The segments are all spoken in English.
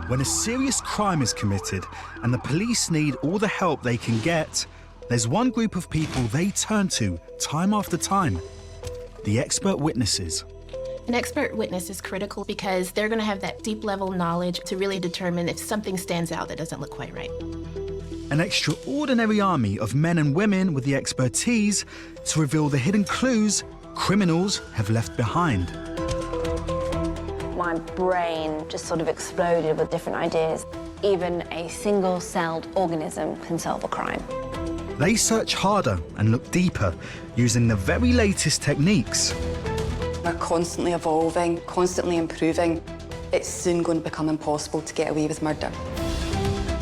When a serious crime is committed and the police need all the help they can get, there's one group of people they turn to time after time: the expert witnesses. An expert witness is critical because they're going to have that deep level knowledge to really determine if something stands out that doesn't look quite right. An extraordinary army of men and women with the expertise to reveal the hidden clues criminals have left behind. My brain just sort of exploded with different ideas. Even a single-celled organism can solve a crime. They search harder and look deeper, using the very latest techniques. We're constantly evolving, constantly improving. It's soon going to become impossible to get away with murder.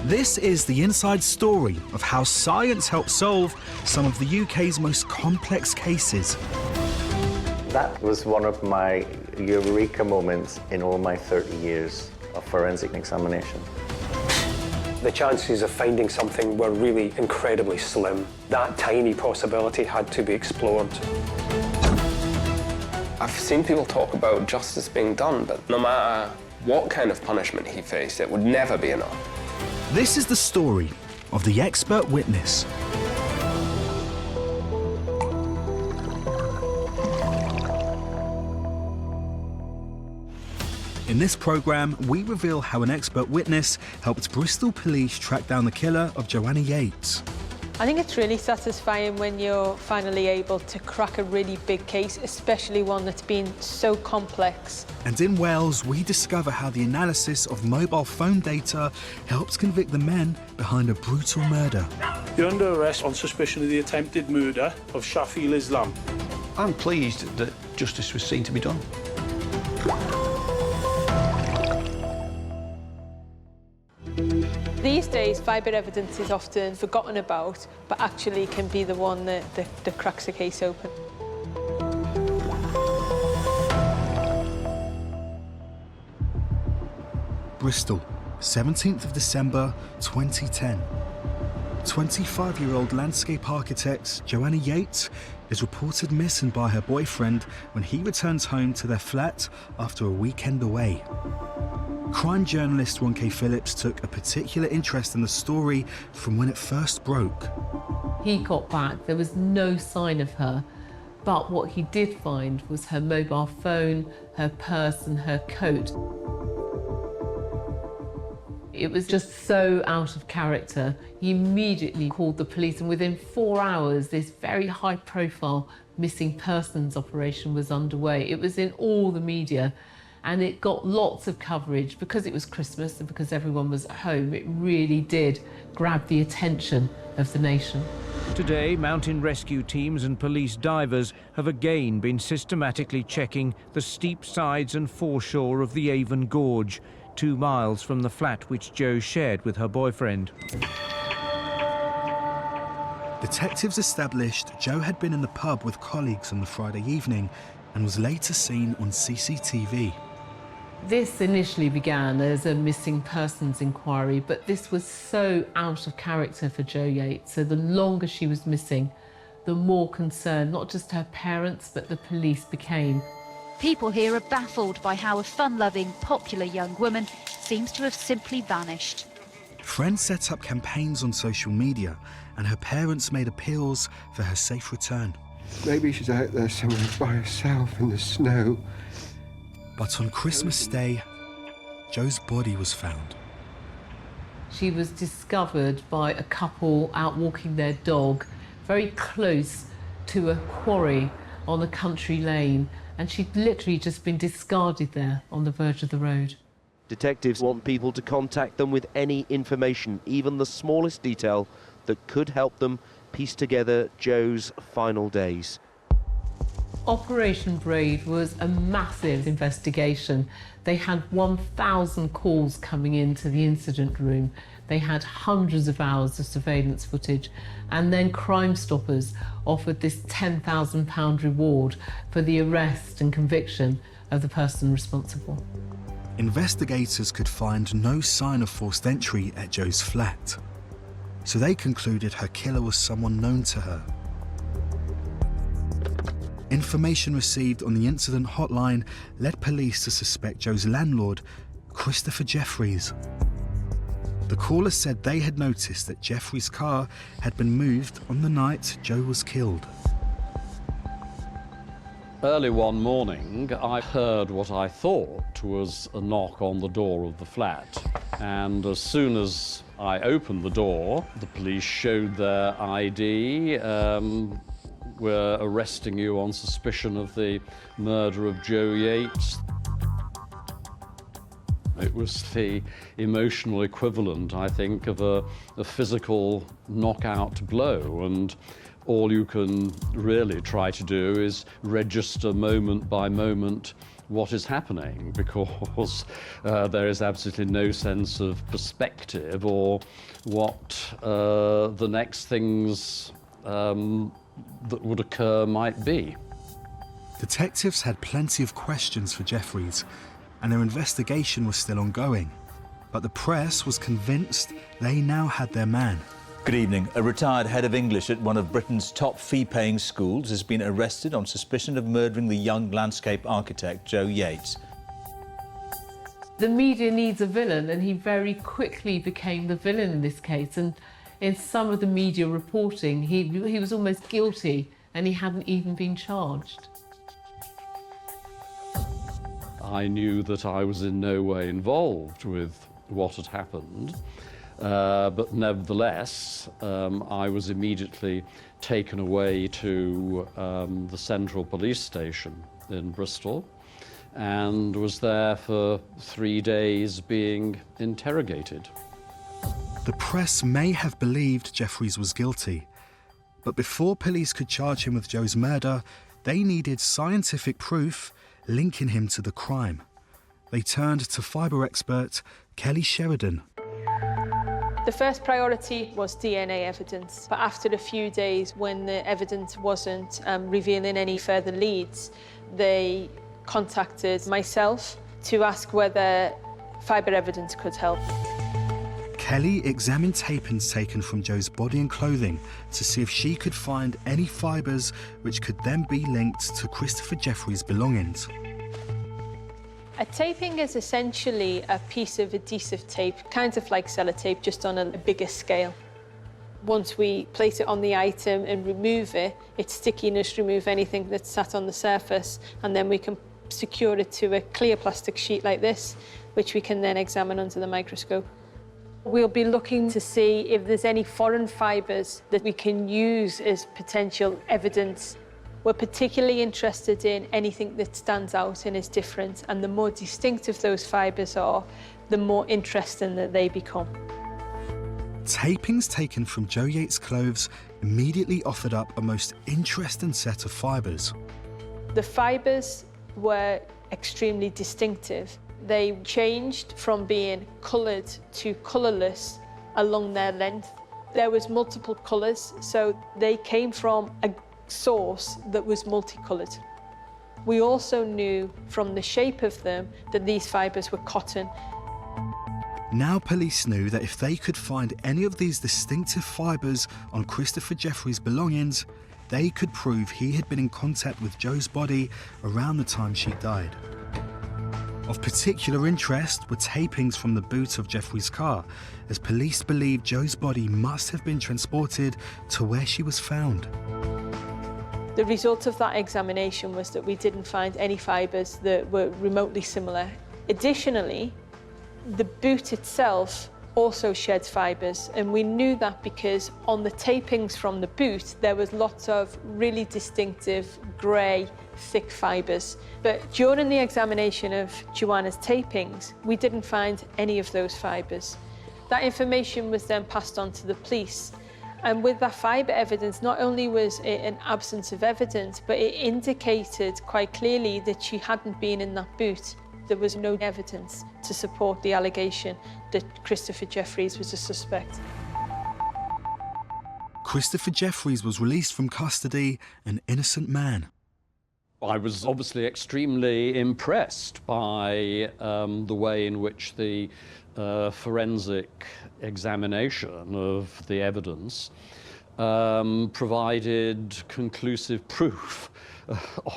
This is the inside story of how science helps solve some of the UK's most complex cases. That was one of my eureka moments in all my 30 years of forensic examination. The chances of finding something were really incredibly slim. That tiny possibility had to be explored. I've seen people talk about justice being done, but no matter what kind of punishment he faced, it would never be enough. This is the story of the expert witness. In this programme, we reveal how an expert witness helped Bristol police track down the killer of Joanna Yates. I think it's really satisfying when you're finally able to crack a really big case, especially one that's been so complex. And in Wales, we discover how the analysis of mobile phone data helps convict the men behind a brutal murder. You're under arrest on suspicion of the attempted murder of Shafi Islam. I'm pleased that justice was seen to be done. These days, fibre evidence is often forgotten about, but actually can be the one that cracks a case open. Bristol, 17th of December 2010. 25-year-old landscape architect Joanna Yates is reported missing by her boyfriend when he returns home to their flat after a weekend away. Crime journalist Ron K. Phillips took a particular interest in the story from when it first broke. He got back, there was no sign of her, but what he did find was her mobile phone, her purse and her coat. It was just so out of character. He immediately called the police, and within 4 hours, this very high-profile missing persons operation was underway. It was in all the media, and it got lots of coverage because it was Christmas and because everyone was at home. It really did grab the attention of the nation. Today, mountain rescue teams and police divers have again been systematically checking the steep sides and foreshore of the Avon Gorge, 2 miles from the flat which Jo shared with her boyfriend. Detectives established Jo had been in the pub with colleagues on the Friday evening and was later seen on CCTV. This initially began as a missing persons inquiry, but this was so out of character for Jo Yates. So the longer she was missing, the more concerned not just her parents, but the police became. People here are baffled by how a fun-loving, popular young woman seems to have simply vanished. Friends set up campaigns on social media, and her parents made appeals for her safe return. Maybe she's out there somewhere by herself in the snow. But on Christmas Day, Jo's body was found. She was discovered by a couple out walking their dog very close to a quarry on a country lane, and she'd literally just been discarded there on the verge of the road. Detectives want people to contact them with any information, even the smallest detail, that could help them piece together Jo's final days. Operation Brave was a massive investigation. They had 1,000 calls coming into the incident room. They had hundreds of hours of surveillance footage, and then Crime Stoppers offered this £10,000 reward for the arrest and conviction of the person responsible. Investigators could find no sign of forced entry at Jo's flat, so they concluded her killer was someone known to her. Information received on the incident hotline led police to suspect Jo's landlord, Christopher Jeffries. The caller said they had noticed that Jeffries' car had been moved on the night Joe was killed. Early one morning, I heard what I thought was a knock on the door of the flat. And as soon as I opened the door, the police showed their ID. We're arresting you on suspicion of the murder of Joe Yates. It was the emotional equivalent, I think, of a physical knockout blow, and all you can really try to do is register moment by moment what is happening, because there is absolutely no sense of perspective or what the next things that would occur might be. Detectives had plenty of questions for Jeffries, and their investigation was still ongoing. But the press was convinced they now had their man. Good evening. A retired head of English at one of Britain's top fee-paying schools has been arrested on suspicion of murdering the young landscape architect Joe Yates. The media needs a villain, and he very quickly became the villain in this case. And in some of the media reporting, he was almost guilty, and he hadn't even been charged. I knew that I was in no way involved with what had happened, but nevertheless, I was immediately taken away to the Central Police Station in Bristol and was there for 3 days being interrogated. The press may have believed Jeffries was guilty, but before police could charge him with Joe's murder, they needed scientific proof linking him to the crime. They turned to fibre expert Kelly Sheridan. The first priority was DNA evidence, but after a few days, when the evidence wasn't revealing any further leads, they contacted myself to ask whether fibre evidence could help. Kelly examined tapings taken from Joe's body and clothing to see if she could find any fibres which could then be linked to Christopher Jeffries' belongings. A taping is essentially a piece of adhesive tape, kind of like sellotape, just on a bigger scale. Once we place it on the item and remove it, its stickiness remove anything that's sat on the surface, and then we can secure it to a clear plastic sheet like this, which we can then examine under the microscope. We'll be looking to see if there's any foreign fibres that we can use as potential evidence. We're particularly interested in anything that stands out and is different, and the more distinctive those fibres are, the more interesting that they become. Tapings taken from Joe Yates' clothes immediately offered up a most interesting set of fibres. The fibres were extremely distinctive. They changed from being coloured to colourless along their length. There was multiple colours, so they came from a source that was multicoloured. We also knew from the shape of them that these fibres were cotton. Now police knew that if they could find any of these distinctive fibres on Christopher Jeffries' belongings, they could prove he had been in contact with Joe's body around the time she died. Of particular interest were tapings from the boot of Jeffries' car, as police believed Joe's body must have been transported to where she was found. The result of that examination was that we didn't find any fibres that were remotely similar. Additionally, the boot itself also sheds fibres, and we knew that because on the tapings from the boot there was lots of really distinctive grey, thick fibres. But during the examination of Joanna's tapings, we didn't find any of those fibres. That information was then passed on to the police. And with that fibre evidence, not only was it an absence of evidence, but it indicated quite clearly that she hadn't been in that boot. There was no evidence to support the allegation that Christopher Jeffries was a suspect. Christopher Jeffries was released from custody, an innocent man. I was obviously extremely impressed by the way in which the forensic examination of the evidence provided conclusive proof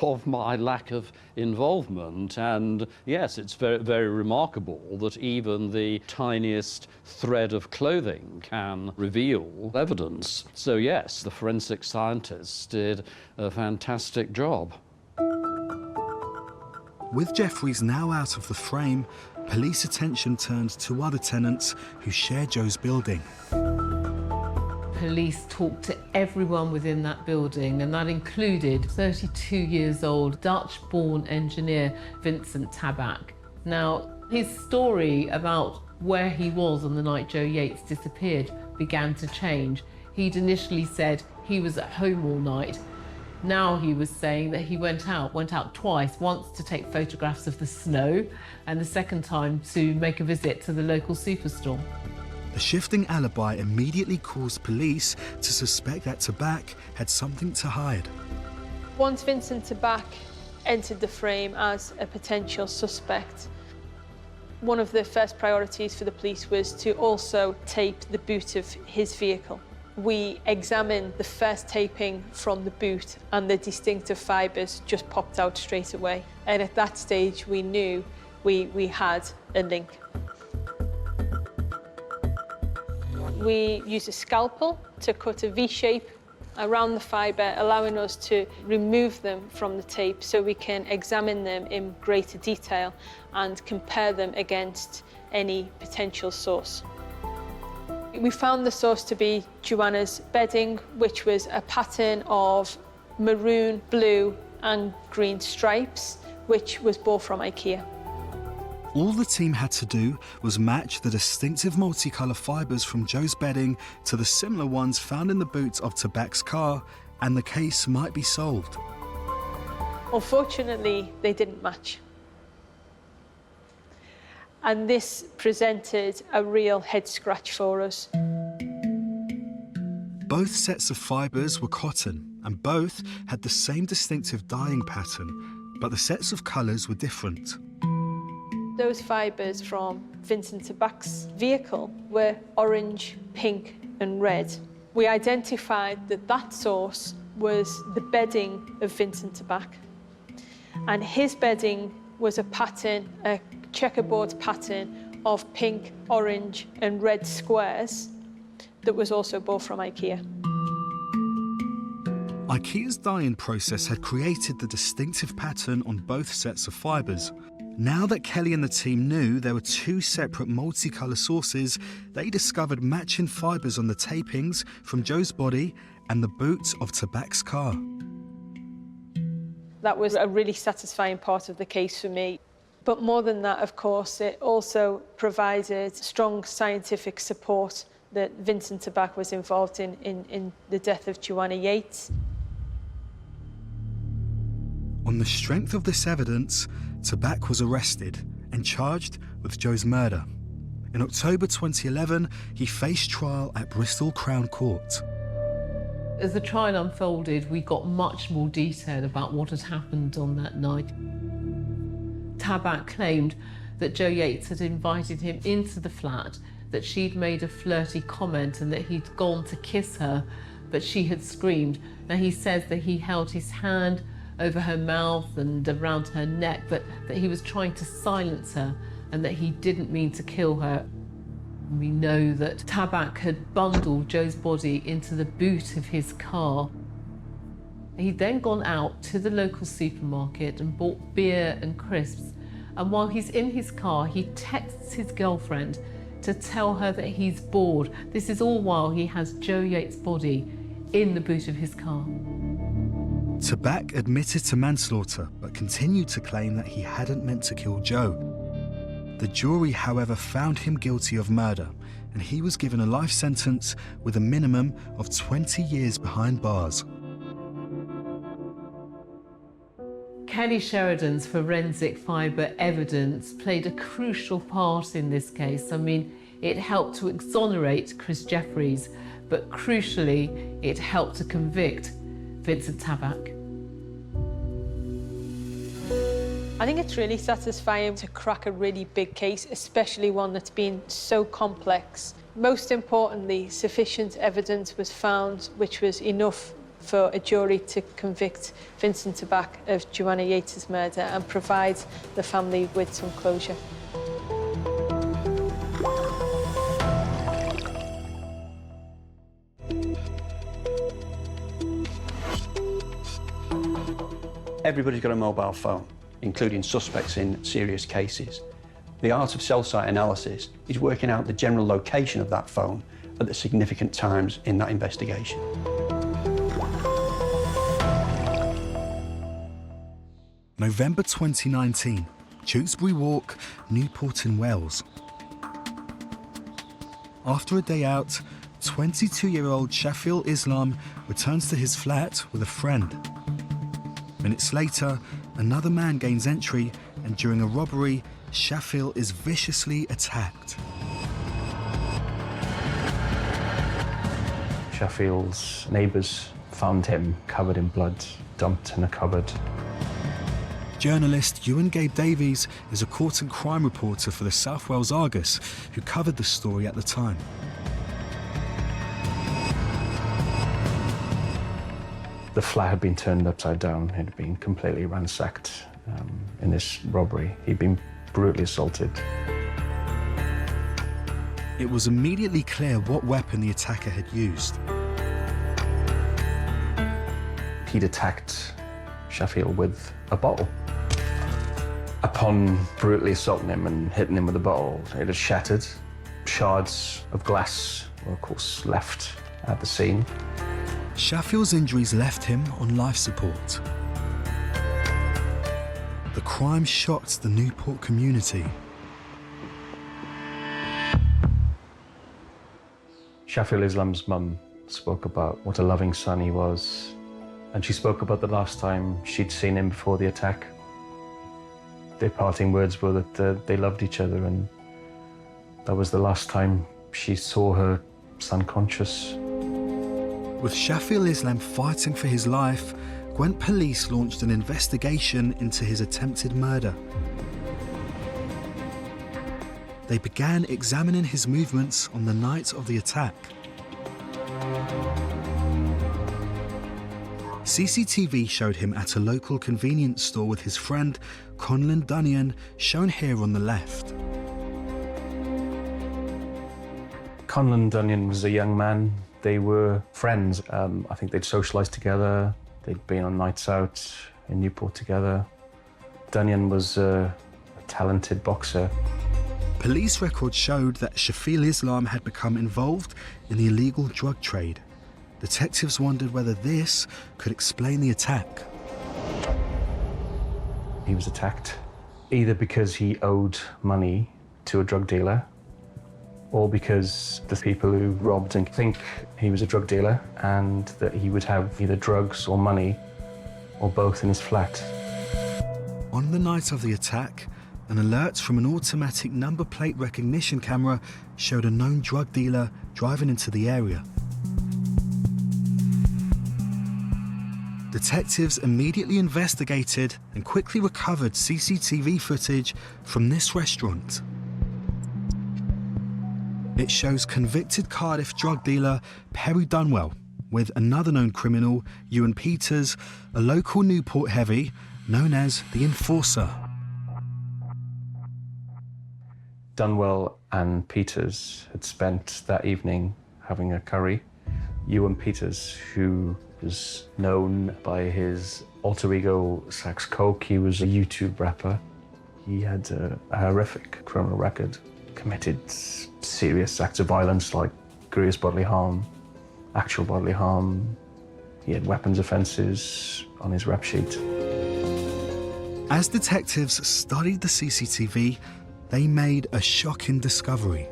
of my lack of involvement. And yes, it's very, very remarkable that even the tiniest thread of clothing can reveal evidence. So yes, the forensic scientists did a fantastic job. With Jeffries now out of the frame, police attention turned to other tenants who share Joe's building. Police talked to everyone within that building, and that included 32 years old Dutch-born engineer Vincent Tabak. Now, his story about where he was on the night Joe Yates disappeared began to change. He'd initially said he was at home all night. Now he was saying that he went out twice, once to take photographs of the snow and the second time to make a visit to the local superstore. The shifting alibi immediately caused police to suspect that Tabak had something to hide. Once Vincent Tabak entered the frame as a potential suspect, one of the first priorities for the police was to also tape the boot of his vehicle. We examined the first taping from the boot and the distinctive fibres just popped out straight away. And at that stage, we knew we had a link. We used a scalpel to cut a V shape around the fibre, allowing us to remove them from the tape so we can examine them in greater detail and compare them against any potential source. We found the source to be Joanna's bedding, which was a pattern of maroon, blue and green stripes, which was bought from IKEA. All the team had to do was match the distinctive multicolour fibres from Joe's bedding to the similar ones found in the boot of Tabak's car, and the case might be solved. Unfortunately, they didn't match. And this presented a real head scratch for us. Both sets of fibres were cotton, and both had the same distinctive dyeing pattern, but the sets of colours were different. Those fibres from Vincent Tabak's vehicle were orange, pink and red. We identified that that source was the bedding of Vincent Tabak. And his bedding was a pattern, a checkerboard pattern of pink, orange and red squares that was also bought from IKEA. IKEA's dyeing process had created the distinctive pattern on both sets of fibres. Now that Kelly and the team knew there were two separate multicolour sources, they discovered matching fibres on the tapings from Joe's body and the boot of Tabak's car. That was a really satisfying part of the case for me. But more than that, of course, it also provided strong scientific support that Vincent Tabak was involved in the death of Joanna Yates. On the strength of this evidence, Tabak was arrested and charged with Joe's murder. In October 2011, he faced trial at Bristol Crown Court. As the trial unfolded, we got much more detail about what had happened on that night. Tabak claimed that Joe Yates had invited him into the flat, that she'd made a flirty comment and that he'd gone to kiss her, but she had screamed. Now, he says that he held his hand over her mouth and around her neck, but that he was trying to silence her and that he didn't mean to kill her. We know that Tabak had bundled Joe's body into the boot of his car. He'd then gone out to the local supermarket and bought beer and crisps. And while he's in his car, he texts his girlfriend to tell her that he's bored. This is all while he has Joe Yates' body in the boot of his car. Tabak admitted to manslaughter, but continued to claim that he hadn't meant to kill Joe. The jury, however, found him guilty of murder, and he was given a life sentence with a minimum of 20 years behind bars. Kelly Sheridan's forensic fibre evidence played a crucial part in this case. I mean, it helped to exonerate Chris Jeffries, but crucially, it helped to convict Vincent Tabak. I think it's really satisfying to crack a really big case, especially one that's been so complex. Most importantly, sufficient evidence was found which was enough for a jury to convict Vincent Tabak of Joanna Yates' murder and provide the family with some closure. Everybody's got a mobile phone, including suspects in serious cases. The art of cell site analysis is working out the general location of that phone at the significant times in that investigation. November 2019, Tewkesbury Walk, Newport in Wales. After a day out, 22-year-old Shafi Islam returns to his flat with a friend. Minutes later, another man gains entry, and during a robbery, Shafi is viciously attacked. Shafi's neighbours found him covered in blood, dumped in a cupboard. Journalist Ewan Gabe Davies is a court and crime reporter for the South Wales Argus, who covered the story at the time. The flat had been turned upside down. It had been completely ransacked in this robbery. He'd been brutally assaulted. It was immediately clear what weapon the attacker had used. He'd attacked Shafi with a bottle. Upon brutally assaulting him and hitting him with the bottle, it had shattered. Shards of glass were, of course, left at the scene. Shafi's injuries left him on life support. The crime shocked the Newport community. Shafi Islam's mum spoke about what a loving son he was, and she spoke about the last time she'd seen him before the attack. Their parting words were that they loved each other, and that was the last time she saw her son conscious. With Shafi Islam fighting for his life, Gwent police launched an investigation into his attempted murder. They began examining his movements on the night of the attack. CCTV showed him at a local convenience store with his friend Conlan Dunyan, shown here on the left. Conlan Dunyan was a young man. They were friends. I think they'd socialised together. They'd been on nights out in Newport together. Dunyan was a talented boxer. Police records showed that Shafi Islam had become involved in the illegal drug trade. Detectives wondered whether this could explain the attack. He was attacked either because he owed money to a drug dealer, or because the people who robbed him think he was a drug dealer and that he would have either drugs or money or both in his flat. On the night of the attack, an alert from an automatic number plate recognition camera showed a known drug dealer driving into the area. Detectives immediately investigated and quickly recovered CCTV footage from this restaurant. It shows convicted Cardiff drug dealer Perry Dunwell with another known criminal, Ewan Peters, a local Newport heavy known as the Enforcer. Dunwell and Peters had spent that evening having a curry. Ewan Peters, who was known by his alter ego Sax Coke, he was a YouTube rapper. He had a horrific criminal record, committed serious acts of violence like grievous bodily harm, actual bodily harm. He had weapons offences on his rap sheet. As detectives studied the CCTV, they made a shocking discovery.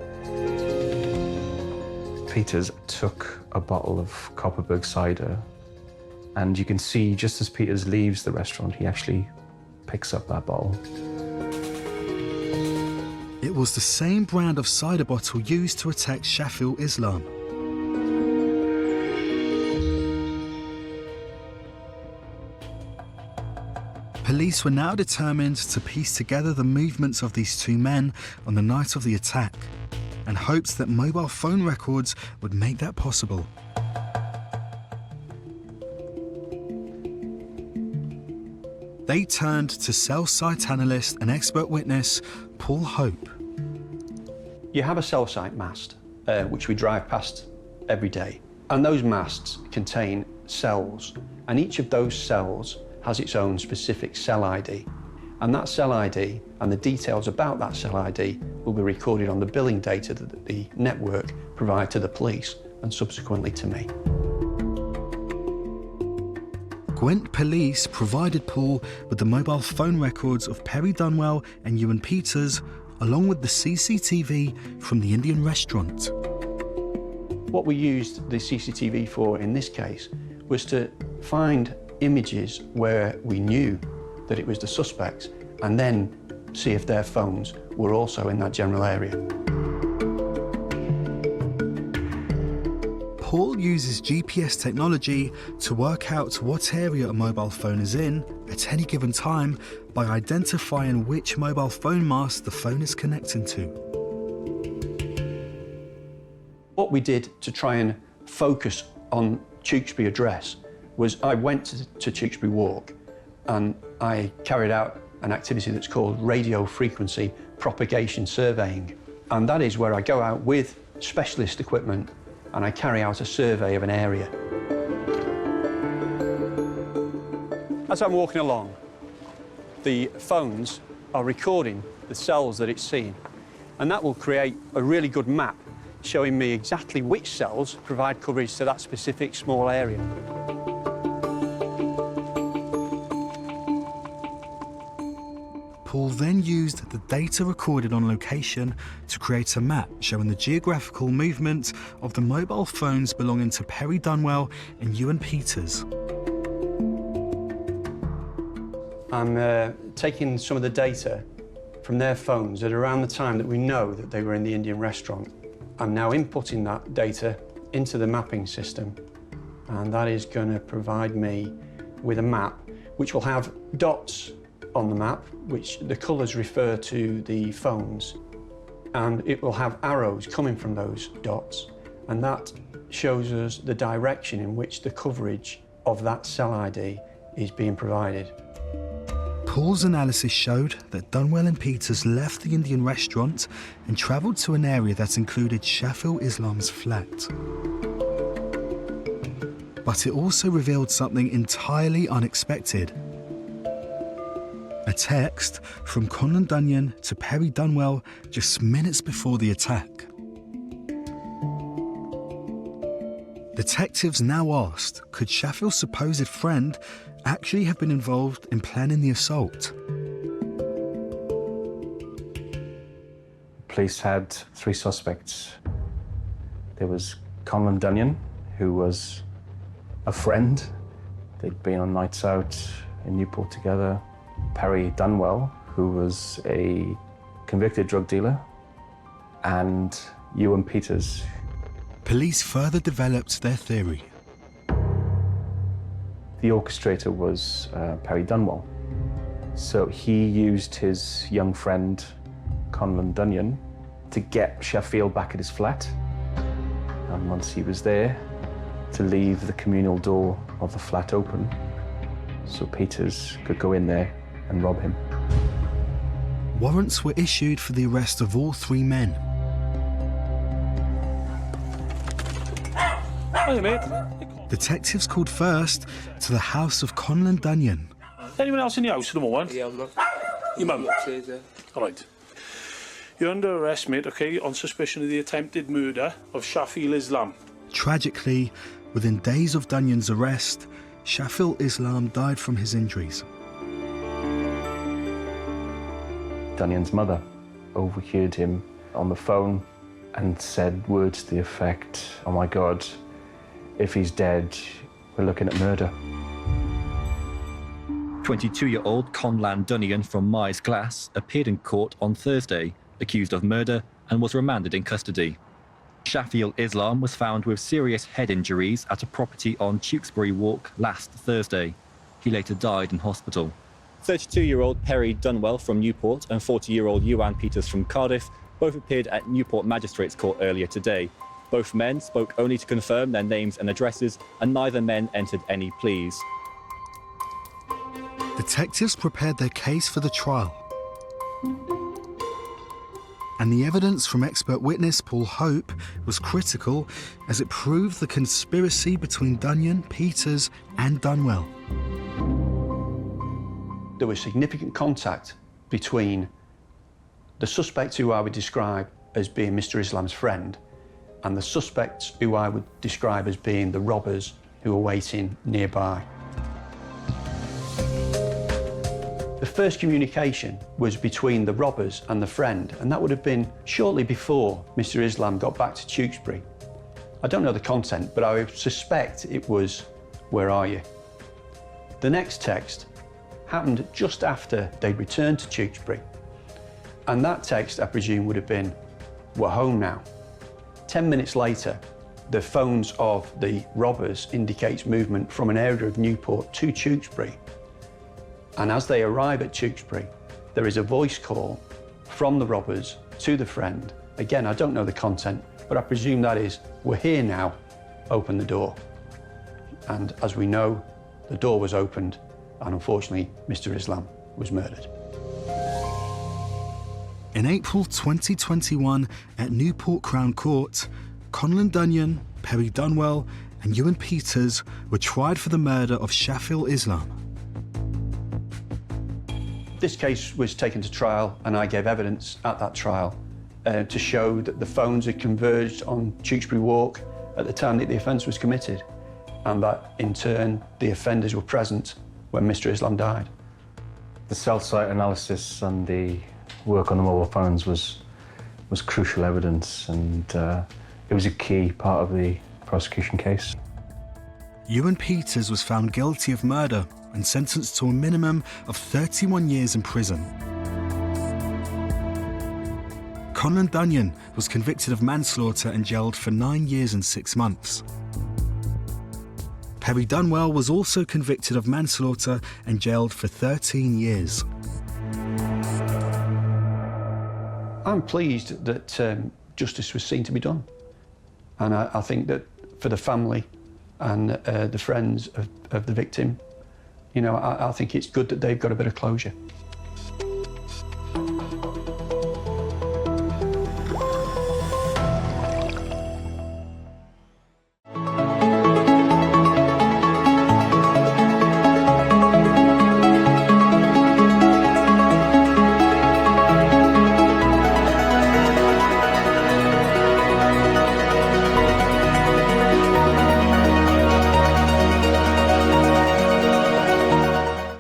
Peters took a bottle of Copperberg cider, and you can see just as Peters leaves the restaurant, he actually picks up that bottle. It was the same brand of cider bottle used to attack Shafi Islam. Police were now determined to piece together the movements of these two men on the night of the attack, and hoped that mobile phone records would make that possible. They turned to cell site analyst and expert witness Paul Hope. You have a cell site mast, which we drive past every day, and those masts contain cells, and each of those cells has its own specific cell ID, and that cell ID and the details about that cell ID will be recorded on the billing data that the network provide to the police and subsequently to me. Gwent Police provided Paul with the mobile phone records of Perry Dunwell and Ewan Peters, along with the CCTV from the Indian restaurant. What we used the CCTV for in this case was to find images where we knew that it was the suspects and then see if their phones were also in that general area. Paul uses GPS technology to work out what area a mobile phone is in at any given time by identifying which mobile phone mast the phone is connecting to. What we did to try and focus on Tewkesbury address was I went to Tewkesbury Walk and I carried out an activity that's called radio frequency propagation surveying. And that is where I go out with specialist equipment and I carry out a survey of an area. As I'm walking along, the phones are recording the cells that it's seen, and that will create a really good map showing me exactly which cells provide coverage to that specific small area. Paul then used the data recorded on location to create a map showing the geographical movement of the mobile phones belonging to Perry Dunwell and Ewan Peters. I'm taking some of the data from their phones at around the time that we know that they were in the Indian restaurant. I'm now inputting that data into the mapping system, and that is going to provide me with a map which will have dots on the map, which the colours refer to the phones, and it will have arrows coming from those dots, and that shows us the direction in which the coverage of that cell ID is being provided. Paul's analysis showed that Dunwell and Peters left the Indian restaurant and travelled to an area that included Shafi Islam's flat. But it also revealed something entirely unexpected. A text from Conlon Dunyan to Perry Dunwell just minutes before the attack. Detectives now asked, could Shaffi's supposed friend actually have been involved in planning the assault? Police had 3 suspects. There was Conlon Dunyan, who was a friend. They'd been on nights out in Newport together. Perry Dunwell, who was a convicted drug dealer, and Ewan Peters. Police further developed their theory. The orchestrator was Perry Dunwell. So he used his young friend, Conlon Dunyan, to get Shafi back at his flat. And once he was there, to leave the communal door of the flat open so Peters could go in there and rob him. Warrants were issued for the arrest of all 3 men. Hiya, mate. Detectives called first to the house of Conlon Dunyan. Anyone else in the house at the moment? Yeah, I've got... Your mum? Upstairs, yeah. All right. You're under arrest, mate, OK, on suspicion of the attempted murder of Shafi Islam. Tragically, within days of Dunyan's arrest, Shafi Islam died from his injuries. Dunyan's mother overheard him on the phone and said words to the effect, "Oh my God, if he's dead, we're looking at murder." 22-year-old Conlon Dunyan from Myers Glass appeared in court on Thursday, accused of murder, and was remanded in custody. Shafi Islam was found with serious head injuries at a property on Tewkesbury Walk last Thursday. He later died in hospital. 32-year-old Perry Dunwell from Newport and 40-year-old Ewan Peters from Cardiff both appeared at Newport Magistrates Court earlier today. Both men spoke only to confirm their names and addresses, and neither men entered any pleas. detectives prepared their case for the trial. And the evidence from expert witness Paul Hope was critical as it proved the conspiracy between Dunyan, Peters and Dunwell. There was significant contact between the suspect, who I would describe as being Mr. Islam's friend, and the suspects who I would describe as being the robbers who were waiting nearby. The first communication was between the robbers and the friend, and that would have been shortly before Mr. Islam got back to Tewkesbury. I don't know the content, but I suspect it was, "Where are you?" The next text happened just after they'd returned to Tewkesbury, and that text, I presume, would have been, "We're home now." 10 minutes later, the phones of the robbers indicates movement from an area of Newport to Tewkesbury. And as they arrive at Tewkesbury, there is a voice call from the robbers to the friend. Again, I don't know the content, but I presume that is, "We're here now, open the door." And as we know, the door was opened, and unfortunately, Mr. Islam was murdered. In April 2021, at Newport Crown Court, Conlon Dunyan, Perry Dunwell and Ewan Peters were tried for the murder of Shafi Islam. This case was taken to trial, and I gave evidence at that trial to show that the phones had converged on Tewkesbury Walk at the time that the offence was committed, and that, in turn, the offenders were present when Mr. Islam died. The cell site analysis and the work on the mobile phones was crucial evidence, and it was a key part of the prosecution case. Ewan Peters was found guilty of murder and sentenced to a minimum of 31 years in prison. Conlon Dunyan was convicted of manslaughter and jailed for 9 years and 6 months. Perry Dunwell was also convicted of manslaughter and jailed for 13 years. I'm pleased that justice was seen to be done. And I think that for the family and the friends of the victim, you know, I think it's good that they've got a bit of closure.